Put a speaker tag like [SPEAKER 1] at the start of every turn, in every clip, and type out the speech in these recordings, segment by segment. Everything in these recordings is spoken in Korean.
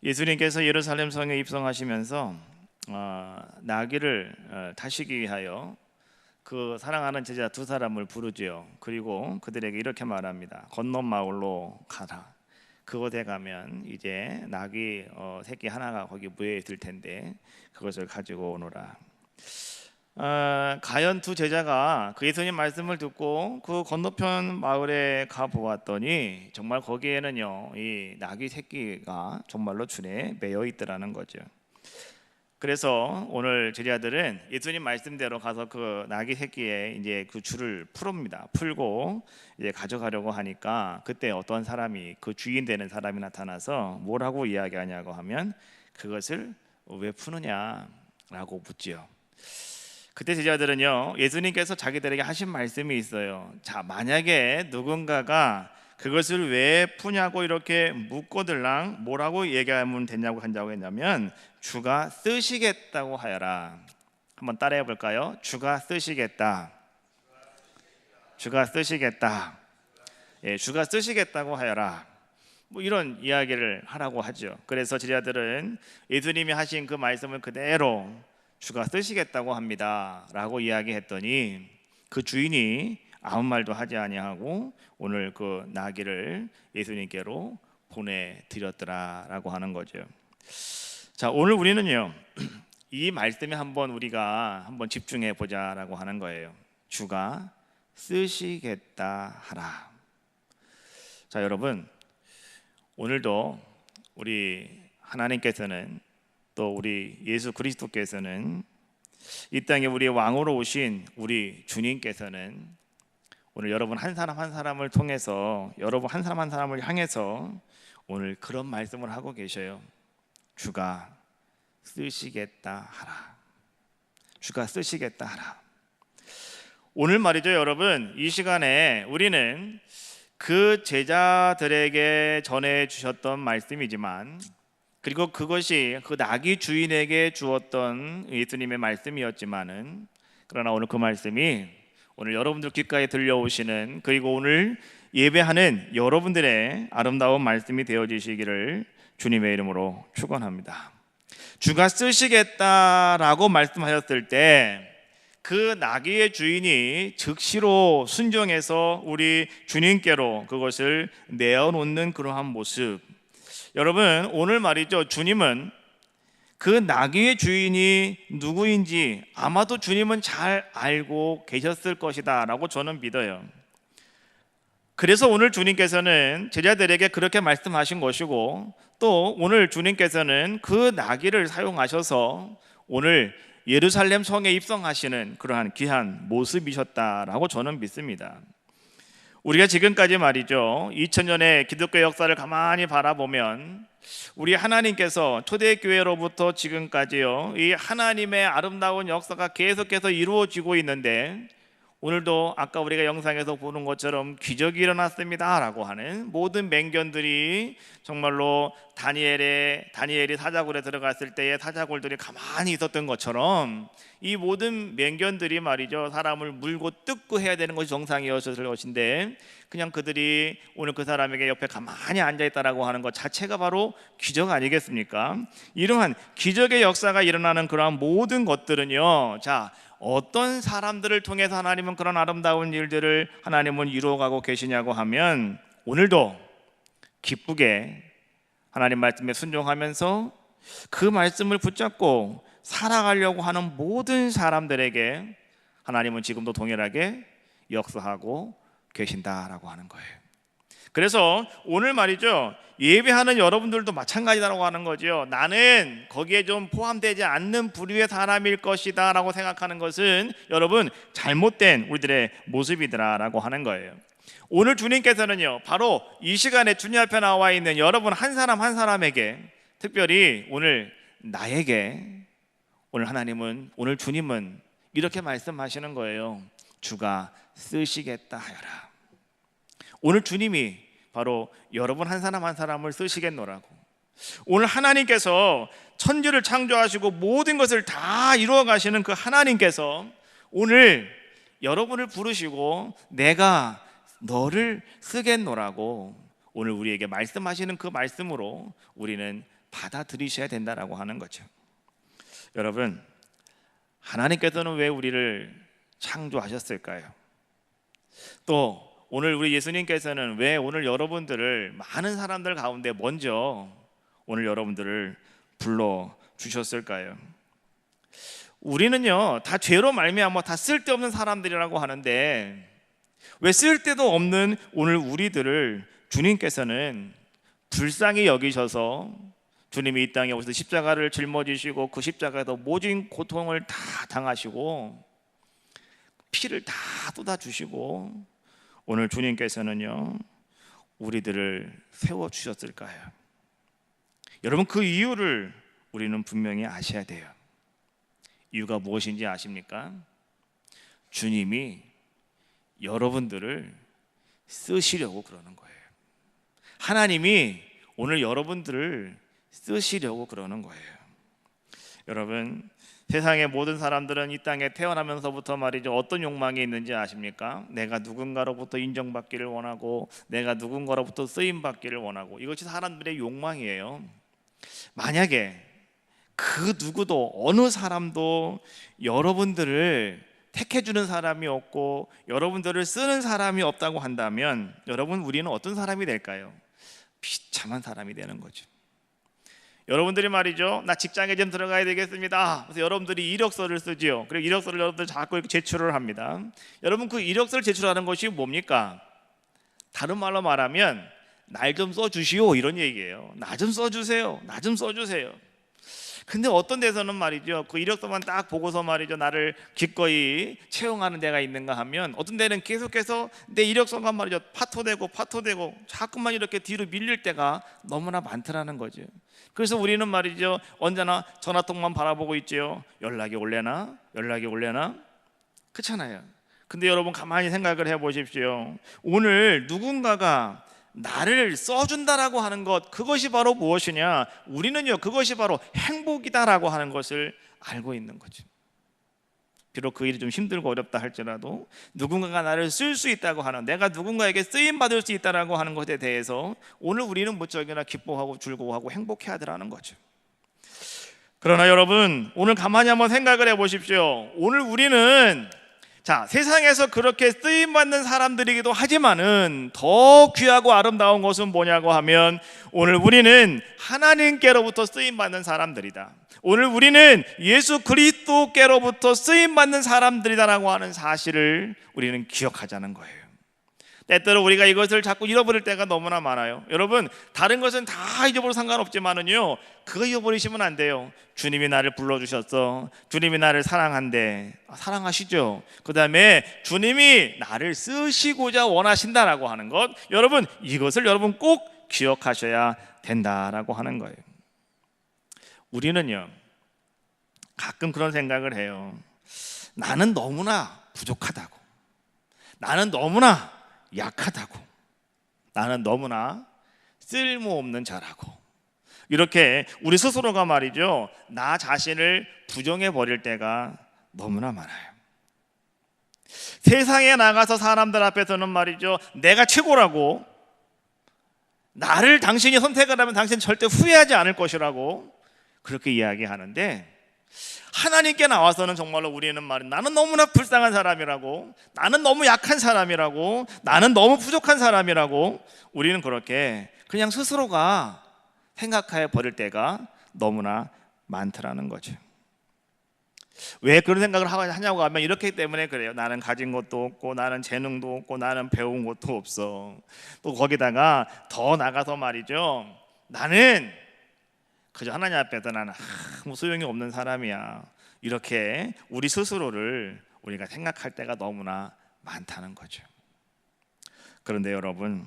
[SPEAKER 1] 예수님께서 예루살렘 성에 입성하시면서 나귀를 타시기 위하여 그 사랑하는 제자 두 사람을 부르지요. 그리고 그들에게 이렇게 말합니다. 건넌 마을로 가라. 그곳에 가면 이제 나귀 새끼 하나가 거기 무에 있을 텐데 그것을 가지고 오너라. 가연 두 제자가 그 예수님 말씀을 듣고 그 건너편 마을에 가 보았더니 정말 거기에는요 이 나귀 새끼가 정말로 줄에 매여 있더라는 거죠. 그래서 오늘 제자들은 예수님 말씀대로 가서 그 나귀 새끼에 이제 그 줄을 풀고 이제 가져가려고 하니까 그때 어떤 사람이 그 주인 되는 사람이 나타나서 뭐라고 이야기하냐고 하면 그것을 왜 푸느냐라고 묻지요. 그때 제자들은요 예수님께서 자기들에게 하신 말씀이 있어요. 자, 만약에 누군가가 그것을 왜 푸냐고 이렇게 묻고들랑 뭐라고 얘기하면 되냐고 한다고 했냐면 주가 쓰시겠다고 하여라. 한번 따라해 볼까요? 주가 쓰시겠다. 주가 쓰시겠다. 예, 주가 쓰시겠다고 하여라. 뭐 이런 이야기를 하라고 하죠. 그래서 제자들은 예수님이 하신 그 말씀을 그대로 주가 쓰시겠다고 합니다 라고 이야기했더니 그 주인이 아무 말도 하지 아니하고 오늘 그 나귀를 예수님께로 보내드렸더라라고 하는 거죠. 자, 오늘 우리는요 이 말씀에 우리가 한번 집중해 보자라고 하는 거예요. 주가 쓰시겠다 하라. 자, 여러분, 오늘도 우리 하나님께서는 또 우리 예수 그리스도께서는 이 땅에 우리의 왕으로 오신 우리 주님께서는 오늘 여러분 한 사람 한 사람을 통해서 여러분 한 사람 한 사람을 향해서 오늘 그런 말씀을 하고 계셔요. 주가 쓰시겠다 하라. 주가 쓰시겠다 하라. 오늘 말이죠, 여러분, 이 시간에 우리는 그 제자들에게 전해 주셨던 말씀이지만 그리고 그것이 그 나귀 주인에게 주었던 예수님의 말씀이었지만은 그러나 오늘 그 말씀이 오늘 여러분들 귓가에 들려오시는 그리고 오늘 예배하는 여러분들의 아름다운 말씀이 되어지시기를 주님의 이름으로 축원합니다. 주가 쓰시겠다라고 말씀하셨을 때 그 나귀의 주인이 즉시로 순종해서 우리 주님께로 그것을 내어놓는 그러한 모습. 여러분, 오늘 말이죠, 주님은 그 나귀의 주인이 누구인지 아마도 주님은 잘 알고 계셨을 것이다 라고 저는 믿어요. 그래서 오늘 주님께서는 제자들에게 그렇게 말씀하신 것이고 또 오늘 주님께서는 그 나귀를 사용하셔서 오늘 예루살렘 성에 입성하시는 그러한 귀한 모습이셨다라고 저는 믿습니다. 우리가 지금까지 말이죠 2000년의 기독교 역사를 가만히 바라보면 우리 하나님께서 초대교회로부터 지금까지요 이 하나님의 아름다운 역사가 계속해서 이루어지고 있는데 오늘도 아까 우리가 영상에서 보는 것처럼 기적이 일어났습니다 라고 하는 모든 맹견들이 정말로 다니엘이 사자굴에 들어갔을 때의 사자굴들이 가만히 있었던 것처럼 이 모든 맹견들이 말이죠 사람을 물고 뜯고 해야 되는 것이 정상이었을 것인데 그냥 그들이 오늘 그 사람에게 옆에 가만히 앉아있다라고 하는 것 자체가 바로 기적 아니겠습니까? 이러한 기적의 역사가 일어나는 그러한 모든 것들은요 자, 어떤 사람들을 통해서 하나님은 그런 아름다운 일들을 하나님은 이루어가고 계시냐고 하면 오늘도 기쁘게 하나님 말씀에 순종하면서 그 말씀을 붙잡고 살아가려고 하는 모든 사람들에게 하나님은 지금도 동일하게 역사하고 계신다라고 하는 거예요. 그래서 오늘 말이죠 예배하는 여러분들도 마찬가지라고 하는 거죠. 나는 거기에 좀 포함되지 않는 부류의 사람일 것이다 라고 생각하는 것은 여러분 잘못된 우리들의 모습이더라라고 하는 거예요. 오늘 주님께서는요 바로 이 시간에 주님 앞에 나와 있는 여러분 한 사람 한 사람에게 특별히 오늘 나에게 오늘 하나님은 오늘 주님은 이렇게 말씀하시는 거예요. 주가 쓰시겠다 하여라. 오늘 주님이 바로 여러분 한 사람 한 사람을 쓰시겠노라고. 오늘 하나님께서 천지를 창조하시고 모든 것을 다 이루어 가시는 그 하나님께서 오늘 여러분을 부르시고 내가 너를 쓰겠노라고 오늘 우리에게 말씀하시는 그 말씀으로 우리는 받아들이셔야 된다라고 하는 거죠. 여러분, 하나님께서는 왜 우리를 창조하셨을까요? 또 오늘 우리 예수님께서는 왜 오늘 여러분들을 많은 사람들 가운데 먼저 오늘 여러분들을 불러 주셨을까요? 우리는요 다 죄로 말미암아 다 쓸데없는 사람들이라고 하는데 왜 쓸데도 없는 오늘 우리들을 주님께서는 불쌍히 여기셔서 주님이 이 땅에 오셔서 십자가를 짊어지시고 그 십자가에서 모진 고통을 다 당하시고 피를 다 쏟아주시고 오늘 주님께서는요 우리들을 세워주셨을까요? 여러분, 그 이유를 우리는 분명히 아셔야 돼요. 이유가 무엇인지 아십니까? 주님이 여러분들을 쓰시려고 그러는 거예요. 하나님이 오늘 여러분들을 쓰시려고 그러는 거예요. 여러분, 세상의 모든 사람들은 이 땅에 태어나면서부터 말이죠 어떤 욕망이 있는지 아십니까? 내가 누군가로부터 인정받기를 원하고 내가 누군가로부터 쓰임받기를 원하고 이것이 사람들의 욕망이에요. 만약에 그 누구도 어느 사람도 여러분들을 택해주는 사람이 없고 여러분들을 쓰는 사람이 없다고 한다면 여러분, 우리는 어떤 사람이 될까요? 비참한 사람이 되는 거죠. 여러분들이 말이죠 나 직장에 좀 들어가야 되겠습니다. 그래서 여러분들이 이력서를 쓰지요. 그리고 이력서를 여러분들 자꾸 이렇게 제출을 합니다. 여러분, 그 이력서를 제출하는 것이 뭡니까? 다른 말로 말하면 날 좀 써주시오 이런 얘기예요. 나 좀 써주세요. 나 좀 써주세요. 근데 어떤 데서는 말이죠 그 이력서만 딱 보고서 말이죠 나를 기꺼이 채용하는 데가 있는가 하면 어떤 데는 계속해서 내 이력서가 말이죠 파토되고 자꾸만 이렇게 뒤로 밀릴 때가 너무나 많더라는 거죠. 그래서 우리는 말이죠 언제나 전화통만 바라보고 있죠. 연락이 올래나 그렇잖아요. 근데 여러분 가만히 생각을 해보십시오. 오늘 누군가가 나를 써준다라고 하는 것, 그것이 바로 무엇이냐? 우리는요 그것이 바로 행복이다라고 하는 것을 알고 있는 거죠. 비록 그 일이 좀 힘들고 어렵다 할지라도 누군가가 나를 쓸 수 있다고 하는, 내가 누군가에게 쓰임받을 수 있다라고 하는 것에 대해서 오늘 우리는 무척이나 기뻐하고 즐거워하고 행복해야 되라는 거죠. 그러나 여러분, 오늘 가만히 한번 생각을 해보십시오. 오늘 우리는 세상에서 그렇게 쓰임받는 사람들이기도 하지만은 더 귀하고 아름다운 것은 뭐냐고 하면 오늘 우리는 하나님께로부터 쓰임받는 사람들이다. 오늘 우리는 예수 그리스도께로부터 쓰임받는 사람들이다라고 하는 사실을 우리는 기억하자는 거예요. 때때로 우리가 이것을 자꾸 잃어버릴 때가 너무나 많아요. 여러분, 다른 것은 다 잊어버려도 상관없지만은요 그거 잃어버리시면 안 돼요. 주님이 나를 불러주셨어. 주님이 나를 사랑한대. 사랑하시죠. 그 다음에 주님이 나를 쓰시고자 원하신다라고 하는 것, 여러분 이것을 여러분 꼭 기억하셔야 된다라고 하는 거예요. 우리는요 가끔 그런 생각을 해요. 나는 너무나 부족하다고, 나는 너무나 약하다고, 나는 너무나 쓸모없는 자라고, 이렇게 우리 스스로가 말이죠 나 자신을 부정해 버릴 때가 너무나 많아요. 세상에 나가서 사람들 앞에서는 말이죠 내가 최고라고, 나를 당신이 선택을 하면 당신 절대 후회하지 않을 것이라고 그렇게 이야기하는데, 하나님께 나와서는 정말로 우리는 나는 너무나 불쌍한 사람이라고, 나는 너무 약한 사람이라고, 나는 너무 부족한 사람이라고 우리는 그렇게 그냥 스스로가 생각해 버릴 때가 너무나 많더라는 거죠. 왜 그런 생각을 하냐고 하면 이렇기 때문에 그래요. 나는 가진 것도 없고, 나는 재능도 없고, 나는 배운 것도 없어. 또 거기다가 더 나가서 말이죠 나는 그저 하나님 앞에서 나는 아무 소용이 없는 사람이야, 이렇게 우리 스스로를 우리가 생각할 때가 너무나 많다는 거죠. 그런데 여러분,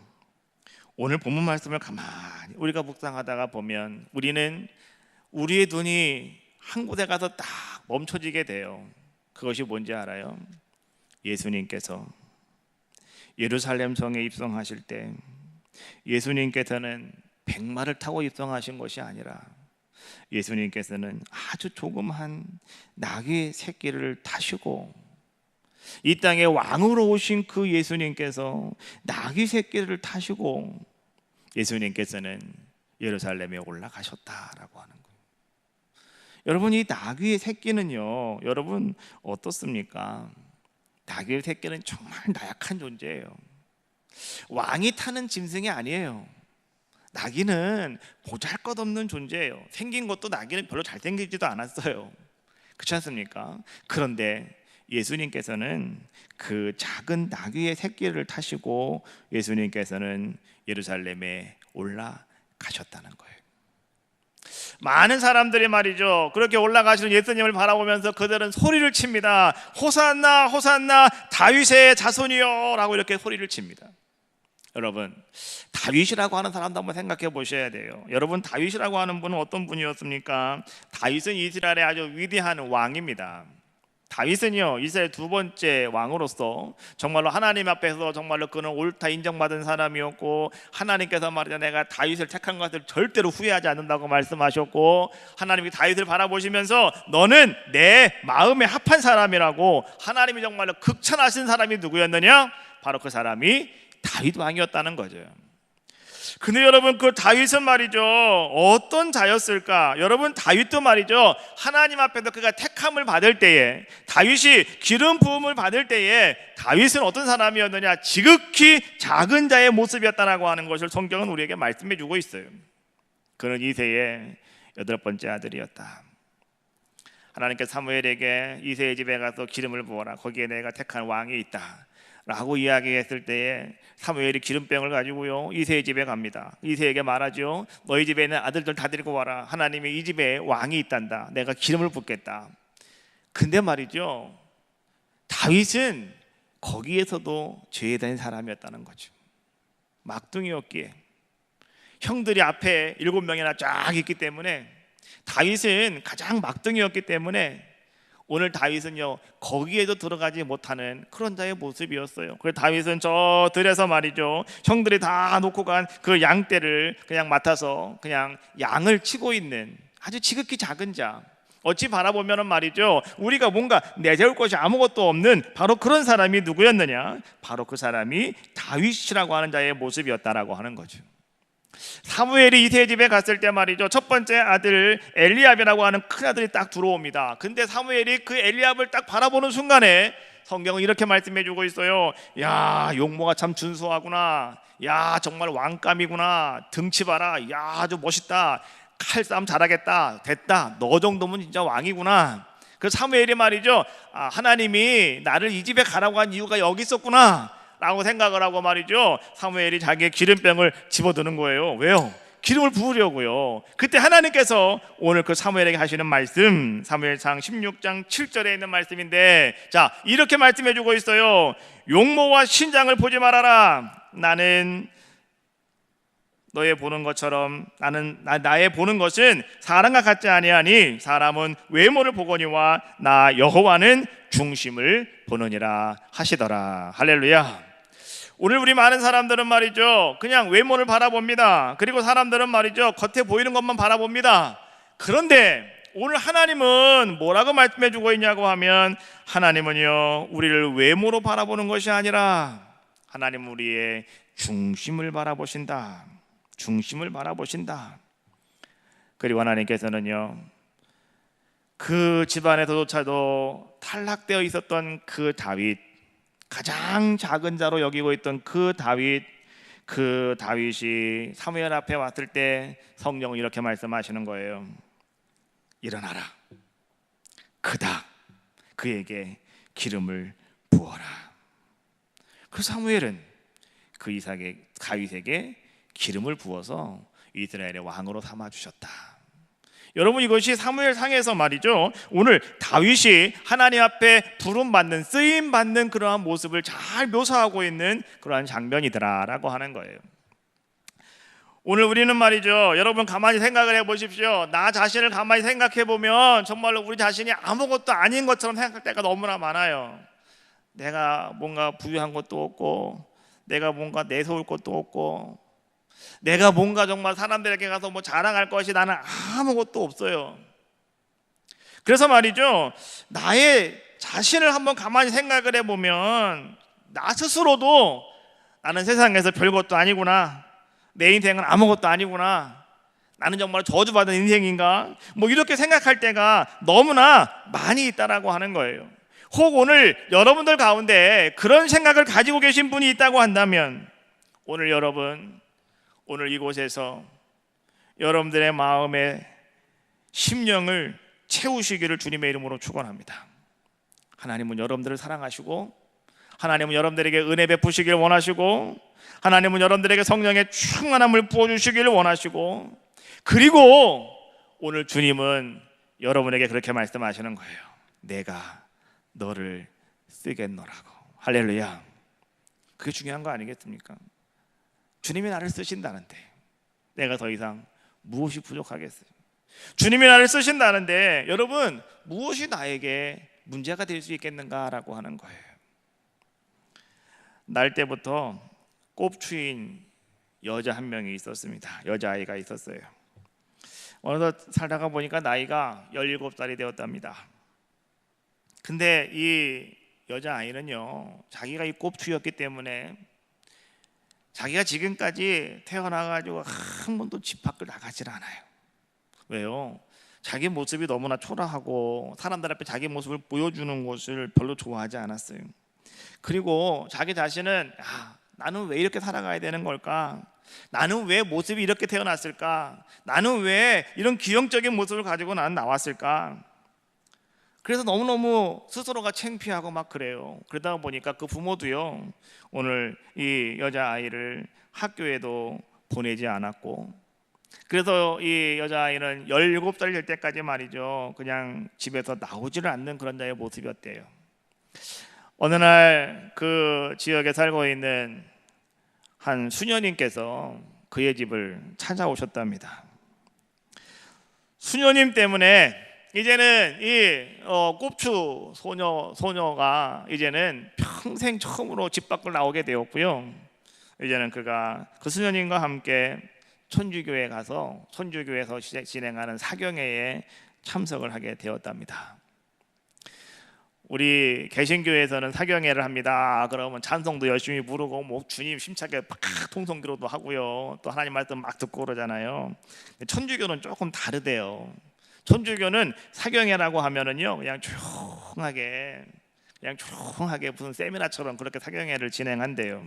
[SPEAKER 1] 오늘 본문 말씀을 가만히 우리가 묵상하다가 보면 우리는 우리의 눈이 한 곳에 가서 딱 멈춰지게 돼요. 그것이 뭔지 알아요? 예수님께서 예루살렘 성에 입성하실 때 예수님께서는 백마를 타고 입성하신 것이 아니라 예수님께서는 아주 조그만 나귀 새끼를 타시고, 이 땅에 왕으로 오신 그 예수님께서 나귀 새끼를 타시고 예수님께서는 예루살렘에 올라가셨다라고 하는 거예요. 여러분, 이 나귀의 새끼는요, 여러분 어떻습니까? 나귀의 새끼는 정말 나약한 존재예요. 왕이 타는 짐승이 아니에요. 나귀는 보잘것없는 존재예요. 생긴 것도 나귀는 별로 잘생기지도 않았어요. 그렇지 않습니까? 그런데 예수님께서는 그 작은 나귀의 새끼를 타시고 예수님께서는 예루살렘에 올라가셨다는 거예요. 많은 사람들이 말이죠, 그렇게 올라가시는 예수님을 바라보면서 그들은 소리를 칩니다. 호산나 호산나 다윗의 자손이요 라고 이렇게 소리를 칩니다. 여러분, 다윗이라고 하는 사람도 한번 생각해 보셔야 돼요. 여러분, 다윗이라고 하는 분은 어떤 분이었습니까? 다윗은 이스라엘의 아주 위대한 왕입니다. 다윗은요, 이스라엘 두 번째 왕으로서 정말로 하나님 앞에서 정말로 그는 옳다 인정받은 사람이었고, 하나님께서 말이죠, 내가 다윗을 택한 것을 절대로 후회하지 않는다고 말씀하셨고, 하나님이 다윗을 바라보시면서 너는 내 마음에 합한 사람이라고 하나님이 정말로 극찬하신 사람이 누구였느냐? 바로 그 사람이 다윗 왕이었다는 거죠. 근데 여러분, 그 다윗은 말이죠, 어떤 자였을까? 여러분, 다윗도 말이죠, 하나님 앞에서 그가 택함을 받을 때에, 다윗이 기름 부음을 받을 때에 다윗은 어떤 사람이었느냐? 지극히 작은 자의 모습이었다라고 하는 것을 성경은 우리에게 말씀해 주고 있어요. 그는 이새의 8번째 아들이었다. 하나님께서 사무엘에게 이새의 집에 가서 기름을 부어라, 거기에 내가 택한 왕이 있다 라고 이야기했을 때에 사무엘이 기름병을 가지고요, 이새의 집에 갑니다. 이새에게 말하죠. 너희 집에 있는 아들들 다 데리고 와라. 하나님이 이 집에 왕이 있단다. 내가 기름을 붓겠다. 근데 말이죠, 다윗은 거기에서도 죄에 대한 사람이었다는 거죠. 막둥이였기에, 형들이 앞에 7명이나 쫙 있기 때문에 다윗은 가장 막둥이였기 때문에 오늘 다윗은요, 거기에도 들어가지 못하는 그런 자의 모습이었어요. 그래서 다윗은 저 들에서 말이죠, 형들이 다 놓고 간 그 양떼를 그냥 맡아서 그냥 양을 치고 있는 아주 지극히 작은 자, 어찌 바라보면 말이죠, 우리가 뭔가 내세울 것이 아무것도 없는 바로 그런 사람이 누구였느냐? 바로 그 사람이 다윗이라고 하는 자의 모습이었다라고 하는 거죠. 사무엘이 이새의 집에 갔을 때 말이죠, 첫 번째 아들 엘리압이라고 하는 큰 아들이 딱 들어옵니다. 근데 사무엘이 그 엘리압을 딱 바라보는 순간에 성경은 이렇게 말씀해 주고 있어요. 야, 용모가 참 준수하구나. 야, 정말 왕감이구나. 등치 봐라. 야, 아주 멋있다. 칼싸움 잘하겠다. 됐다. 너 정도면 진짜 왕이구나. 그 사무엘이 말이죠, 하나님이 나를 이 집에 가라고 한 이유가 여기 있었구나 라고 생각을 하고 말이죠, 사무엘이 자기의 기름병을 집어드는 거예요. 왜요? 기름을 부으려고요. 그때 하나님께서 오늘 그 사무엘에게 하시는 말씀, 사무엘상 16장 7절에 있는 말씀인데, 자, 이렇게 말씀해 주고 있어요. 용모와 신장을 보지 말아라. 나는 너의 보는 것처럼 나의 보는 것은 사람과 같지 아니하니 사람은 외모를 보거니와 나 여호와는 중심을 보느니라 하시더라. 할렐루야. 오늘 우리 많은 사람들은 말이죠, 그냥 외모를 바라봅니다. 그리고 사람들은 말이죠, 겉에 보이는 것만 바라봅니다. 그런데 오늘 하나님은 뭐라고 말씀해 주고 있냐고 하면, 하나님은요, 우리를 외모로 바라보는 것이 아니라 하나님은 우리의 중심을 바라보신다. 중심을 바라보신다. 그리고 하나님께서는요, 그 집안에서조차도 탈락되어 있었던 그 다윗, 가장 작은 자로 여기고 있던 그 다윗이 사무엘 앞에 왔을 때 성경은 이렇게 말씀하시는 거예요. 일어나라. 그다. 그에게 기름을 부어라. 그 사무엘은 그 다윗에게 기름을 부어서 이스라엘의 왕으로 삼아주셨다. 여러분, 이것이 사무엘상에서 말이죠, 오늘 다윗이 하나님 앞에 부름받는, 쓰임받는 그러한 모습을 잘 묘사하고 있는 그러한 장면이더라라고 하는 거예요. 오늘 우리는 말이죠, 여러분 가만히 생각을 해보십시오. 나 자신을 가만히 생각해보면 정말로 우리 자신이 아무것도 아닌 것처럼 생각할 때가 너무나 많아요. 내가 뭔가 부유한 것도 없고, 내가 뭔가 내세울 것도 없고, 내가 뭔가 정말 사람들에게 가서 뭐 자랑할 것이 나는 아무것도 없어요. 그래서 말이죠, 나의 자신을 한번 가만히 생각을 해보면 나 스스로도 나는 세상에서 별것도 아니구나, 내 인생은 아무것도 아니구나, 나는 정말 저주받은 인생인가? 뭐 이렇게 생각할 때가 너무나 많이 있다라고 하는 거예요. 혹 오늘 여러분들 가운데 그런 생각을 가지고 계신 분이 있다고 한다면 오늘 여러분, 오늘 이곳에서 여러분들의 마음의 심령을 채우시기를 주님의 이름으로 축원합니다. 하나님은 여러분들을 사랑하시고 하나님은 여러분들에게 은혜 베푸시길 원하시고 하나님은 여러분들에게 성령의 충만함을 부어주시기를 원하시고 그리고 오늘 주님은 여러분에게 그렇게 말씀하시는 거예요. 내가 너를 쓰겠노라고. 할렐루야. 그게 중요한 거 아니겠습니까? 주님이 나를 쓰신다는데 내가 더 이상 무엇이 부족하겠어요? 주님이 나를 쓰신다는데 여러분 무엇이 나에게 문제가 될 수 있겠는가라고 하는 거예요. 날 때부터 꼽추인 여자 한 명이 있었습니다. 여자아이가 있었어요. 어느덧 살다가 보니까 나이가 17살이 되었답니다. 근데 이 여자아이는요, 자기가 이 꼽추였기 때문에 자기가 지금까지 태어나가지고 한 번도 집 밖을 나가질 않아요. 왜요? 자기 모습이 너무나 초라하고 사람들 앞에 자기 모습을 보여주는 것을 별로 좋아하지 않았어요. 그리고 자기 자신은 나는 왜 이렇게 살아가야 되는 걸까? 나는 왜 모습이 이렇게 태어났을까? 나는 왜 이런 기형적인 모습을 가지고 나는 나왔을까? 그래서 너무너무 스스로가 창피하고 막 그래요. 그러다 보니까 그 부모도요, 오늘 이 여자아이를 학교에도 보내지 않았고, 그래서 이 여자아이는 17살 될 때까지 말이죠, 그냥 집에서 나오지를 않는 그런 자의 모습이었대요. 어느 날 그 지역에 살고 있는 한 수녀님께서 그의 집을 찾아오셨답니다. 수녀님 때문에 이제는 이 꼽추 소녀가 이제는 평생 처음으로 집 밖을 나오게 되었고요. 이제는 그가 그 수녀님과 함께 천주교에 가서 천주교에서 진행하는 사경회에 참석을 하게 되었답니다. 우리 개신교에서는 사경회를 합니다. 그러면 찬송도 열심히 부르고 뭐 주님 심차게 막 통성기로도 하고요. 또 하나님 말씀 막 듣고 그러잖아요. 천주교는 조금 다르대요. 천주교는 사경회라고 하면은요, 그냥 조용하게 무슨 세미나처럼 그렇게 사경회를 진행한대요.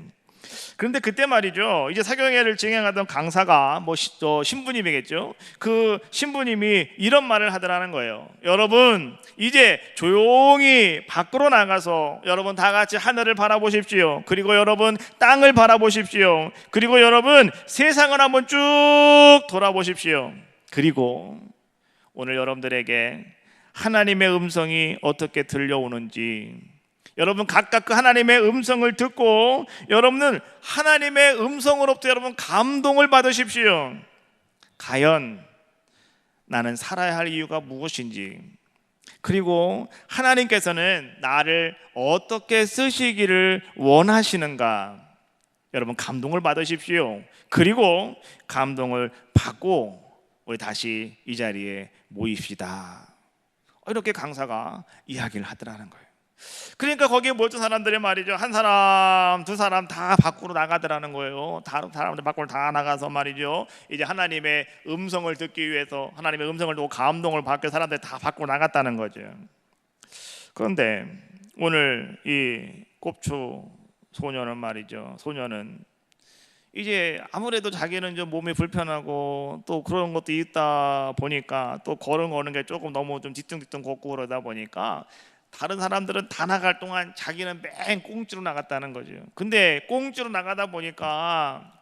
[SPEAKER 1] 그런데 그때 말이죠, 이제 사경회를 진행하던 강사가 신부님이겠죠. 그 신부님이 이런 말을 하더라는 거예요. 여러분, 이제 조용히 밖으로 나가서 여러분 다 같이 하늘을 바라보십시오. 그리고 여러분 땅을 바라보십시오. 그리고 여러분 세상을 한번 쭉 돌아보십시오. 그리고 오늘 여러분들에게 하나님의 음성이 어떻게 들려오는지, 여러분 각각 그 하나님의 음성을 듣고 여러분은 하나님의 음성으로부터 여러분 감동을 받으십시오. 과연 나는 살아야 할 이유가 무엇인지, 그리고 하나님께서는 나를 어떻게 쓰시기를 원하시는가, 여러분 감동을 받으십시오. 그리고 감동을 받고 우리 다시 이 자리에 모입시다. 이렇게 강사가 이야기를 하더라는 거예요. 그러니까 거기에 모였던 사람들이 말이죠, 한 사람 두 사람 다 밖으로 나가더라는 거예요. 다 사람들 밖으로 다 나가서 말이죠, 이제 하나님의 음성을 듣기 위해서, 하나님의 음성을 듣고 감동을 받게 사람들이 다 밖으로 나갔다는 거죠. 그런데 오늘 이 꼽추 소녀는 말이죠, 소녀는 이제 아무래도 자기는 좀 몸이 불편하고 또 그런 것도 있다 보니까 또 걸은 게 조금 너무 좀 뒤뚱뒤뚱 걷고 그러다 보니까 다른 사람들은 다 나갈 동안 자기는 맨 꽁지로 나갔다는 거죠. 근데 꽁지로 나가다 보니까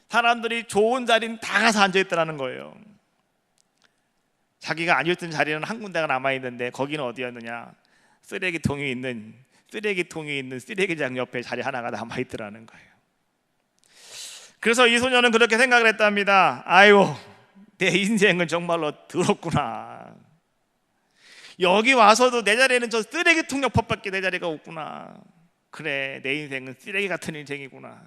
[SPEAKER 1] 사람들이 좋은 자리는 다 가서 앉아있더라는 거예요. 자기가 앉아있던 자리는 한 군데가 남아있는데 거기는 어디였느냐, 쓰레기통이 있는 쓰레기장 옆에 자리 하나가 남아있더라는 거예요. 그래서 이 소녀는 그렇게 생각을 했답니다. 아이고, 내 인생은 정말로 더럽구나. 여기 와서도 내 자리에는 저 쓰레기통 옆밖에 내 자리가 없구나. 그래, 내 인생은 쓰레기 같은 인생이구나.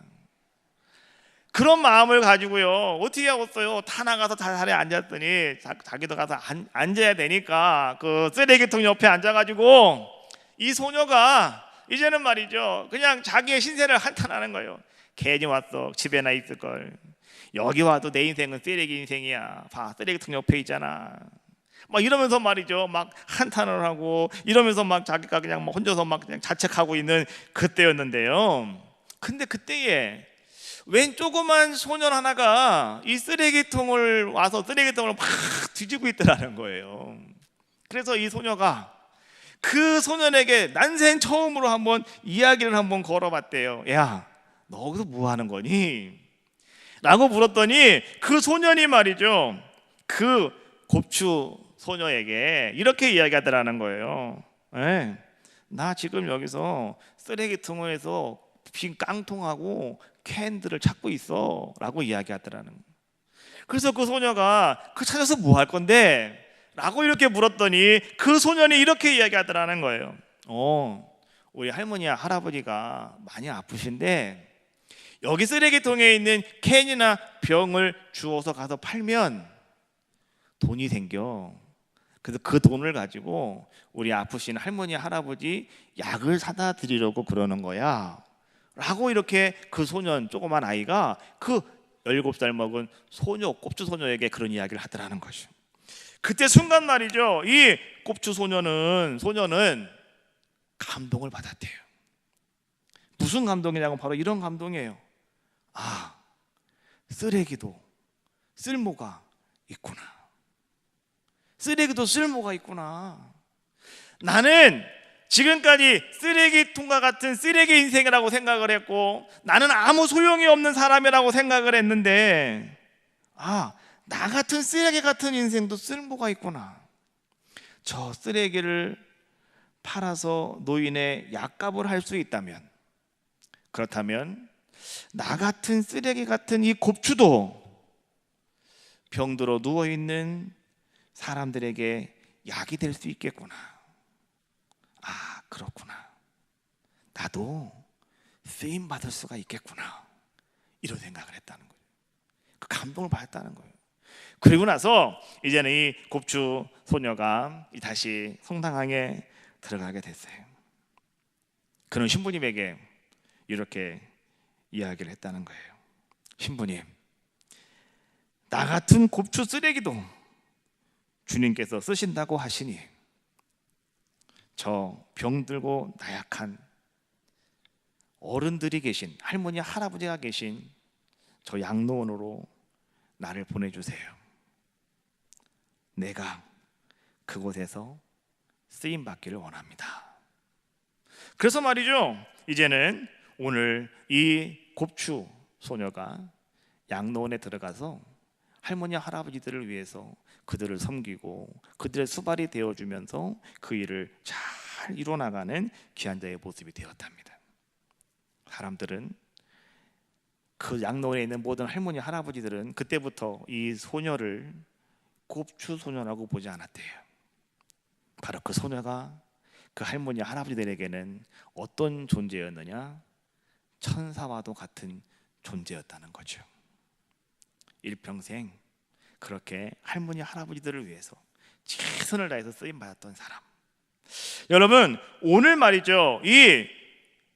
[SPEAKER 1] 그런 마음을 가지고요, 어떻게 하겠어요? 다 나가서 다 자리에 앉았더니 자기도 가서 앉아야 되니까 그 쓰레기통 옆에 앉아가지고 이 소녀가 이제는 말이죠, 그냥 자기의 신세를 한탄하는 거예요. 괜히 왔어, 집에나 있을걸. 여기 와도 내 인생은 쓰레기 인생이야. 봐, 쓰레기통 옆에 있잖아. 막 이러면서 말이죠. 막 한탄을 하고 이러면서 막 자기가 그냥 막 혼자서 막 그냥 자책하고 있는 그때였는데요. 근데 그때에 웬 조그만 소년 하나가 이 쓰레기통을 와서 쓰레기통을 막 뒤지고 있더라는 거예요. 그래서 이 소녀가 그 소년에게 난생 처음으로 한번 이야기를 한번 걸어봤대요. 야, 너 거기서 뭐 하는 거니? 라고 물었더니 그 소년이 말이죠, 그 곱추 소녀에게 이렇게 이야기하더라는 거예요. 네, 나 지금 여기서 쓰레기통에서 빈 깡통하고 캔들을 찾고 있어 라고 이야기하더라는 거예요. 그래서 그 소녀가 그 찾아서 뭐 할 건데? 라고 이렇게 물었더니 그 소년이 이렇게 이야기하더라는 거예요. 우리 할머니와 할아버지가 많이 아프신데 여기 쓰레기통에 있는 캔이나 병을 주워서 가서 팔면 돈이 생겨. 그래서 그 돈을 가지고 우리 아프신 할머니 할아버지 약을 사다 드리려고 그러는 거야 라고 이렇게 그 소년, 조그만 아이가 그 17살 먹은 소녀, 꼽주 소녀에게 그런 이야기를 하더라는 거죠. 그때 순간 말이죠, 이 꼽주 소녀는 감동을 받았대요. 무슨 감동이냐고, 바로 이런 감동이에요. 아, 쓰레기도 쓸모가 있구나. 쓰레기도 쓸모가 있구나. 나는 지금까지 쓰레기통과 같은 쓰레기 인생이라고 생각을 했고, 나는 아무 소용이 없는 사람이라고 생각을 했는데, 나 같은 쓰레기 같은 인생도 쓸모가 있구나. 저 쓰레기를 팔아서 노인의 약값을 할 수 있다면, 그렇다면 나 같은 쓰레기 같은 이 곱추도 병들어 누워있는 사람들에게 약이 될 수 있겠구나. 그렇구나. 나도 쓰임 받을 수가 있겠구나. 이런 생각을 했다는 거예요. 그 감동을 받았다는 거예요. 그리고 나서 이제는 이 곱추 소녀가 다시 성당항에 들어가게 됐어요. 그는 신부님에게 이렇게 이야기를 했다는 거예요. 신부님, 나 같은 곱추 쓰레기도 주님께서 쓰신다고 하시니 저 병들고 나약한 어른들이 계신, 할머니 할아버지가 계신 저 양로원으로 나를 보내주세요. 내가 그곳에서 쓰임 받기를 원합니다. 그래서 말이죠, 이제는 오늘 이 곱추 소녀가 양로원에 들어가서 할머니 할아버지들을 위해서 그들을 섬기고 그들의 수발이 되어주면서 그 일을 잘 이뤄나가는 귀한 자의 모습이 되었답니다. 사람들은, 그 양로원에 있는 모든 할머니 할아버지들은 그때부터 이 소녀를 곱추 소녀라고 보지 않았대요. 바로 그 소녀가 그 할머니 할아버지들에게는 어떤 존재였느냐? 천사와도 같은 존재였다는 거죠. 일평생 그렇게 할머니 할아버지들을 위해서 최선을 다해서 쓰임 받았던 사람. 여러분, 오늘 말이죠, 이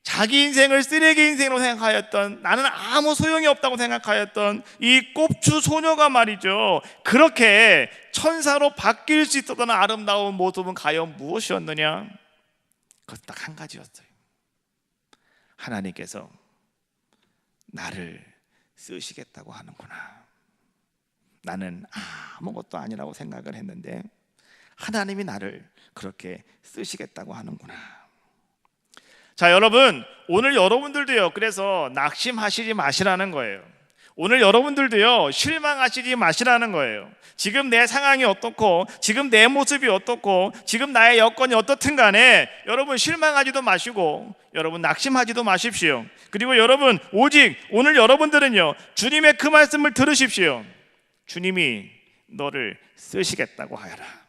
[SPEAKER 1] 자기 인생을 쓰레기 인생으로 생각하였던, 나는 아무 소용이 없다고 생각하였던 이 꼽추 소녀가 말이죠, 그렇게 천사로 바뀔 수 있었던 아름다운 모습은 과연 무엇이었느냐? 그것 딱 한 가지였어요. 하나님께서 나를 쓰시겠다고 하는구나. 나는 아무것도 아니라고 생각을 했는데 하나님이 나를 그렇게 쓰시겠다고 하는구나. 자, 여러분, 오늘 여러분들도요, 그래서 낙심하시지 마시라는 거예요. 오늘 여러분들도요, 실망하시지 마시라는 거예요. 지금 내 상황이 어떻고, 지금 내 모습이 어떻고, 지금 나의 여건이 어떻든 간에 여러분 실망하지도 마시고, 여러분 낙심하지도 마십시오. 그리고 여러분, 오직 오늘 여러분들은요, 주님의 그 말씀을 들으십시오. 주님이 너를 쓰시겠다고 하여라.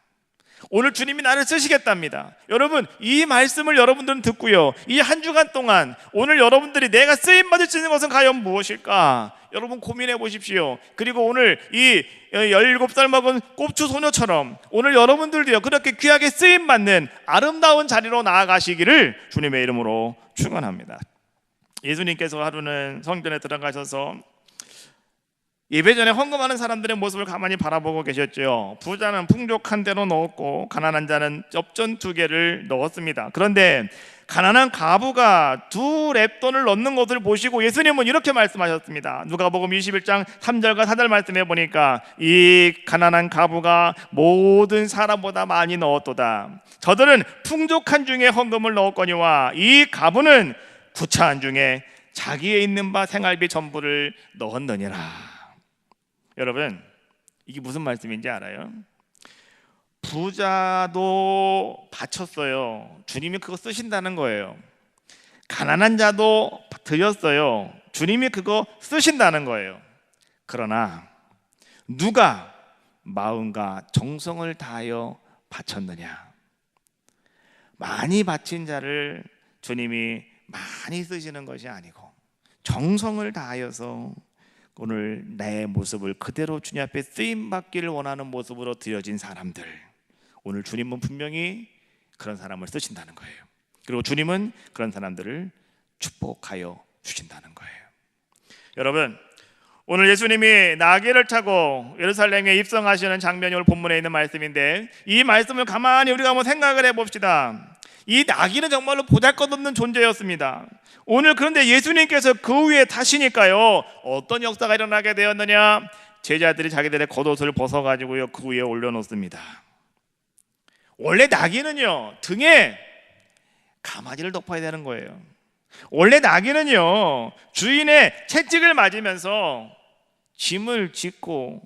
[SPEAKER 1] 오늘 주님이 나를 쓰시겠답니다. 여러분, 이 말씀을 여러분들은 듣고요, 이 한 주간 동안 오늘 여러분들이 내가 쓰임받을 수 있는 것은 과연 무엇일까? 여러분 고민해 보십시오. 그리고 오늘 이 17살 먹은 꼽추 소녀처럼 오늘 여러분들도요, 그렇게 귀하게 쓰임받는 아름다운 자리로 나아가시기를 주님의 이름으로 축원합니다. 예수님께서 하루는 성전에 들어가셔서 예배 전에 헌금하는 사람들의 모습을 가만히 바라보고 계셨죠. 부자는 풍족한 대로 넣었고 가난한 자는 엽전 2개를 넣었습니다. 그런데 가난한 과부가 2렙돈을 넣는 것을 보시고 예수님은 이렇게 말씀하셨습니다. 누가복음 21장 3절과 4절 말씀해 보니까 이 가난한 과부가 모든 사람보다 많이 넣었도다. 저들은 풍족한 중에 헌금을 넣었거니와 이 과부는 구차한 중에 자기의 있는 바 생활비 전부를 넣었느니라. 여러분, 이게 무슨 말씀인지 알아요? 부자도 바쳤어요. 주님이 그거 쓰신다는 거예요. 가난한 자도 드렸어요. 주님이 그거 쓰신다는 거예요. 그러나 누가 마음과 정성을 다하여 바쳤느냐? 많이 바친 자를 주님이 많이 쓰시는 것이 아니고 정성을 다하여서 오늘 내 모습을 그대로 주님 앞에 쓰임받기를 원하는 모습으로 드려진 사람들, 오늘 주님은 분명히 그런 사람을 쓰신다는 거예요. 그리고 주님은 그런 사람들을 축복하여 주신다는 거예요. 여러분, 오늘 예수님이 나귀를 타고 예루살렘에 입성하시는 장면이 오늘 본문에 있는 말씀인데, 이 말씀을 가만히 우리가 한번 생각을 해봅시다. 이 나귀는 정말로 보잘것없는 존재였습니다. 오늘 그런데 예수님께서 그 위에 타시니까요, 어떤 역사가 일어나게 되었느냐? 제자들이 자기들의 겉옷을 벗어가지고요 그 위에 올려놓습니다. 원래 나귀는요 등에 가마지를 덮어야 되는 거예요. 원래 나귀는요 주인의 채찍을 맞으면서 짐을 싣고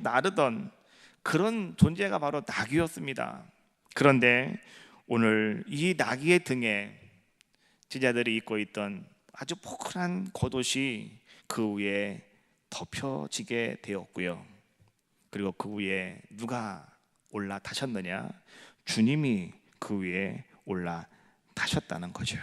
[SPEAKER 1] 나르던 그런 존재가 바로 나귀였습니다. 그런데 오늘 이 나귀의 등에 제자들이 입고 있던 아주 포근한 겉옷이 그 위에 덮여지게 되었고요. 그리고 그 위에 누가 올라타셨느냐? 주님이 그 위에 올라타셨다는 거죠.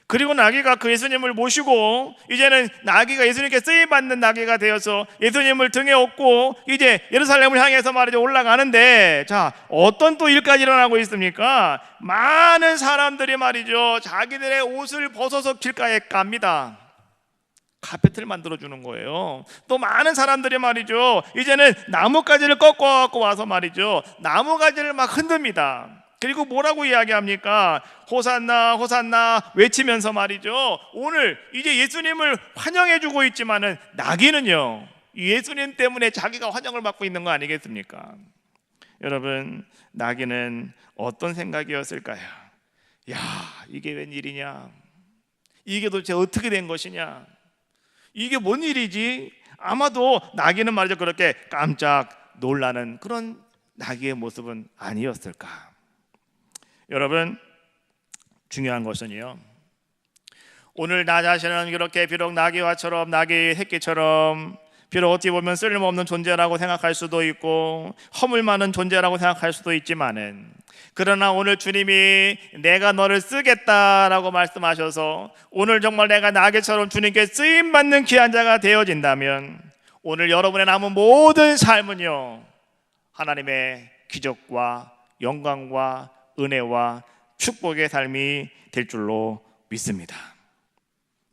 [SPEAKER 1] 그리고 나귀가 그 예수님을 모시고 이제는 나귀가 예수님께 쓰임받는 나귀가 되어서 예수님을 등에 업고 이제 예루살렘을 향해서 말이죠 올라가는데, 자 어떤 또 일까지 일어나고 있습니까? 많은 사람들이 말이죠 자기들의 옷을 벗어서 길가에 깝니다. 카펫을 만들어주는 거예요. 또 많은 사람들이 말이죠 이제는 나뭇가지를 꺾어갖고 와서 말이죠 나뭇가지를 막 흔듭니다. 그리고 뭐라고 이야기합니까? 호산나 호산나 외치면서 말이죠 오늘 이제 예수님을 환영해주고 있지만은 나귀는요 예수님 때문에 자기가 환영을 받고 있는 거 아니겠습니까? 여러분, 나귀는 어떤 생각이었을까요? 야, 이게 웬일이냐? 이게 도대체 어떻게 된 것이냐? 이게 뭔 일이지? 아마도 나귀는 말이죠 그렇게 깜짝 놀라는 그런 나귀의 모습은 아니었을까? 여러분, 중요한 것은요 오늘 나 자신은 이렇게 비록 나귀와처럼 나귀 새끼처럼 비록 어찌 보면 쓸모없는 존재라고 생각할 수도 있고 허물 많은 존재라고 생각할 수도 있지만은, 그러나 오늘 주님이 내가 너를 쓰겠다라고 말씀하셔서 오늘 정말 내가 나귀처럼 주님께 쓰임받는 귀한 자가 되어진다면 오늘 여러분의 남은 모든 삶은요 하나님의 기적과 영광과 은혜와 축복의 삶이 될 줄로 믿습니다.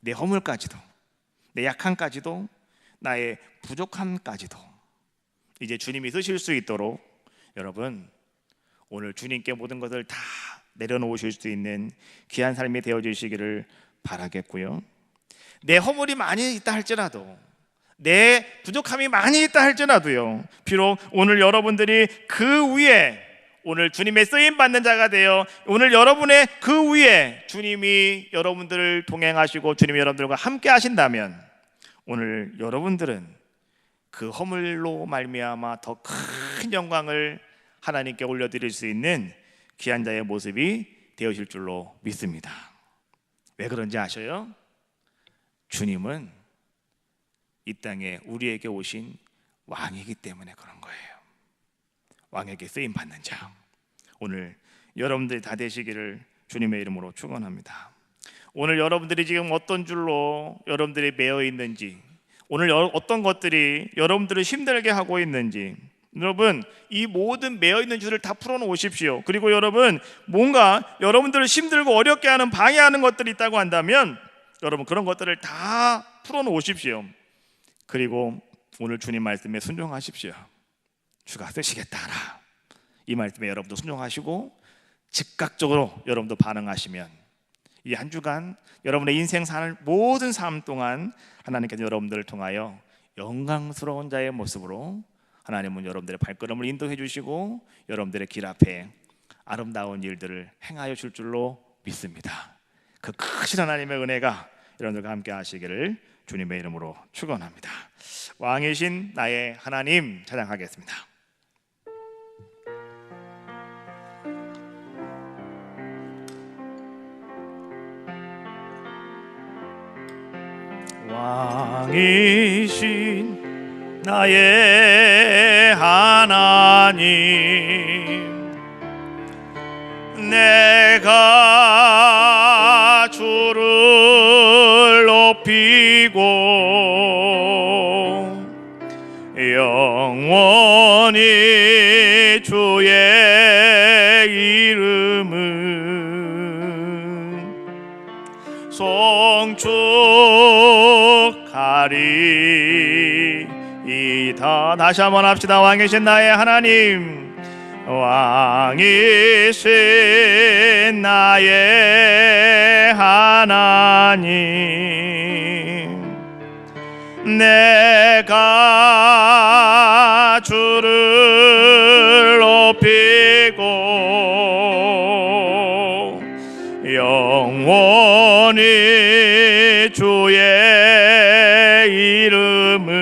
[SPEAKER 1] 내 허물까지도, 내 약함까지도, 나의 부족함까지도 이제 주님이 쓰실 수 있도록 여러분 오늘 주님께 모든 것을 다 내려놓으실 수 있는 귀한 삶이 되어주시기를 바라겠고요. 내 허물이 많이 있다 할지라도, 내 부족함이 많이 있다 할지라도요 비록 오늘 여러분들이 그 위에 오늘 주님의 쓰임받는 자가 되어 오늘 여러분의 그 위에 주님이 여러분들을 동행하시고 주님이 여러분들과 함께 하신다면 오늘 여러분들은 그 허물로 말미암아 더 큰 영광을 하나님께 올려드릴 수 있는 귀한 자의 모습이 되어질 줄로 믿습니다. 왜 그런지 아셔요? 주님은 이 땅에 우리에게 오신 왕이기 때문에 그런 거예요. 왕에게 쓰임받는 자, 오늘 여러분들이 다 되시기를 주님의 이름으로 축원합니다. 오늘 여러분들이 지금 어떤 줄로 여러분들이 매여 있는지, 오늘 어떤 것들이 여러분들을 힘들게 하고 있는지, 여러분 이 모든 매여 있는 줄을 다 풀어놓으십시오. 그리고 여러분 뭔가 여러분들을 힘들고 어렵게 하는 방해하는 것들이 있다고 한다면 여러분 그런 것들을 다 풀어놓으십시오. 그리고 오늘 주님 말씀에 순종하십시오. 주가 쓰시겠다라. 이 말씀에 여러분도 순종하시고 즉각적으로 여러분도 반응하시면 이 한 주간 여러분의 인생 사는 모든 삶 동안 하나님께서 여러분들을 통하여 영광스러운 자의 모습으로 하나님은 여러분들의 발걸음을 인도해 주시고 여러분들의 길 앞에 아름다운 일들을 행하여 줄 줄로 믿습니다. 그 크신 하나님의 은혜가 여러분들과 함께 하시기를 주님의 이름으로 축원합니다. 왕이신 나의 하나님 찬양하겠습니다. 왕이신 나의 하나님, 내가 주를 높이고 영원히 주의 이름은 송축하리이다. 다시 한번 합시다. 왕이신 나의 하나님, 왕이신 나의 하나님, 내가 주를 높이고 영원히 주의 이름은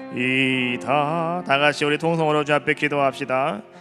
[SPEAKER 1] 송축하리이다. 다 같이 우리 통성으로 주 앞에 기도합시다.